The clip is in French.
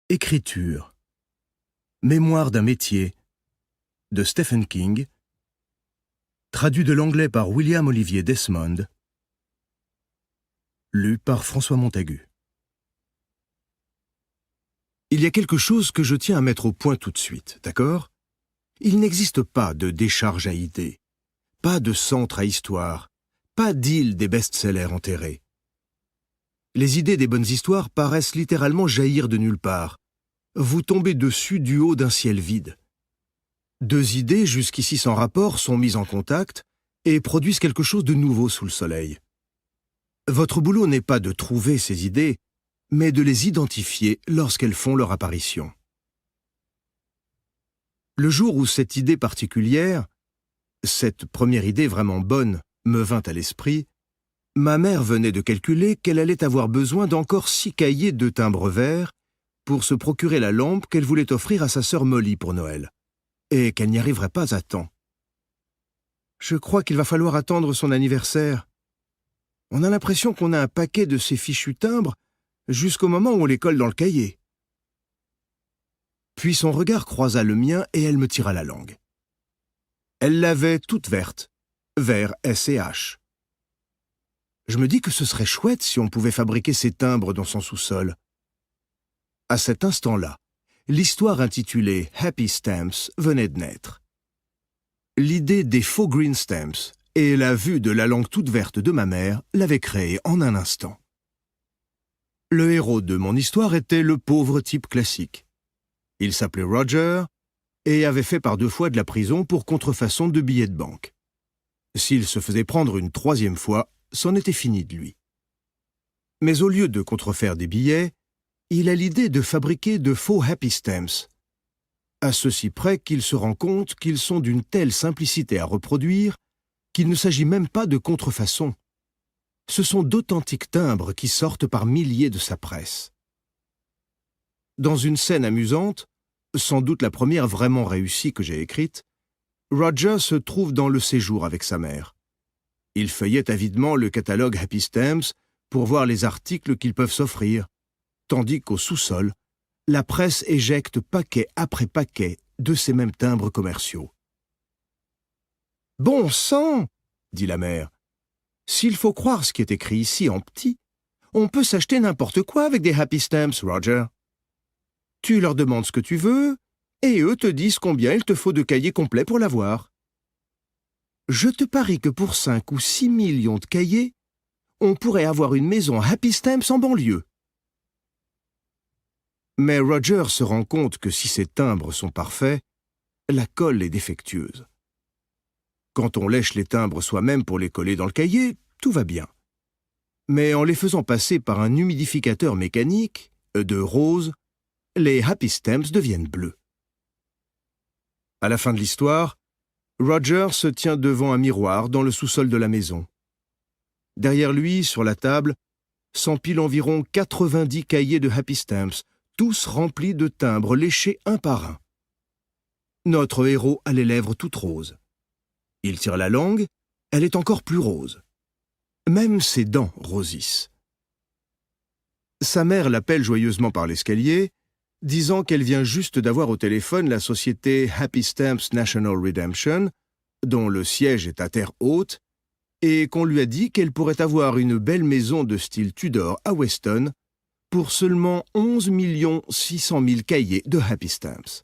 Écriture. Mémoire d'un métier de Stephen King, traduit de l'anglais par William Olivier Desmond, lu par François Montagu. Il y a quelque chose que je tiens à mettre au point tout de suite, d'accord? Il n'existe pas de décharge à idées, pas de centre à histoire, pas d'île des best-sellers enterrés. Les idées des bonnes histoires paraissent littéralement jaillir de nulle part. Vous tombez dessus du haut d'un ciel vide. Deux idées jusqu'ici sans rapport sont mises en contact et produisent quelque chose de nouveau sous le soleil. Votre boulot n'est pas de trouver ces idées, mais de les identifier lorsqu'elles font leur apparition. Le jour où cette idée particulière, cette première idée vraiment bonne, me vint à l'esprit, ma mère venait de calculer qu'elle allait avoir besoin d'encore 6 cahiers de timbre vert pour se procurer la lampe qu'elle voulait offrir à sa sœur Molly pour Noël, et qu'elle n'y arriverait pas à temps. Je crois qu'il va falloir attendre son anniversaire. On a l'impression qu'on a un paquet de ces fichus timbres jusqu'au moment où on les colle dans le cahier. Puis son regard croisa le mien et elle me tira la langue. Elle l'avait toute verte, vert S&H. Je me dis que ce serait chouette si on pouvait fabriquer ces timbres dans son sous-sol. À cet instant-là, l'histoire intitulée Happy Stamps venait de naître. L'idée des faux green stamps et la vue de la langue toute verte de ma mère l'avaient créée en un instant. Le héros de mon histoire était le pauvre type classique. Il s'appelait Roger et avait fait par 2 fois de la prison pour contrefaçon de billets de banque. S'il se faisait prendre une 3e fois, c'en était fini de lui. Mais au lieu de contrefaire des billets, il a l'idée de fabriquer de faux Happy Stamps, à ceci près qu'il se rend compte qu'ils sont d'une telle simplicité à reproduire qu'il ne s'agit même pas de contrefaçon. Ce sont d'authentiques timbres qui sortent par milliers de sa presse. Dans une scène amusante, sans doute la première vraiment réussie que j'ai écrite, Roger se trouve dans le séjour avec sa mère. Il feuillette avidement le catalogue Happy Stamps pour voir les articles qu'ils peuvent s'offrir, tandis qu'au sous-sol, la presse éjecte paquet après paquet de ces mêmes timbres commerciaux. « Bon sang !» dit la mère. « S'il faut croire ce qui est écrit ici en petit, on peut s'acheter n'importe quoi avec des Happy Stamps, Roger. Tu leur demandes ce que tu veux, et eux te disent combien il te faut de cahiers complets pour l'avoir. Je te parie que pour 5 ou 6 millions de cahiers, on pourrait avoir une maison Happy Stamps en banlieue. » Mais Roger se rend compte que si ces timbres sont parfaits, la colle est défectueuse. Quand on lèche les timbres soi-même pour les coller dans le cahier, tout va bien. Mais en les faisant passer par un humidificateur mécanique, de rose, les Happy Stamps deviennent bleus. À la fin de l'histoire, Roger se tient devant un miroir dans le sous-sol de la maison. Derrière lui, sur la table, s'empilent environ 90 cahiers de Happy Stamps, tous remplis de timbres léchés un par un. Notre héros a les lèvres toutes roses. Il tire la langue, elle est encore plus rose. Même ses dents rosissent. Sa mère l'appelle joyeusement par l'escalier, disant qu'elle vient juste d'avoir au téléphone la société Happy Stamps National Redemption, dont le siège est à Terre Haute, et qu'on lui a dit qu'elle pourrait avoir une belle maison de style Tudor à Weston pour seulement 11 600 000 cahiers de Happy Stamps.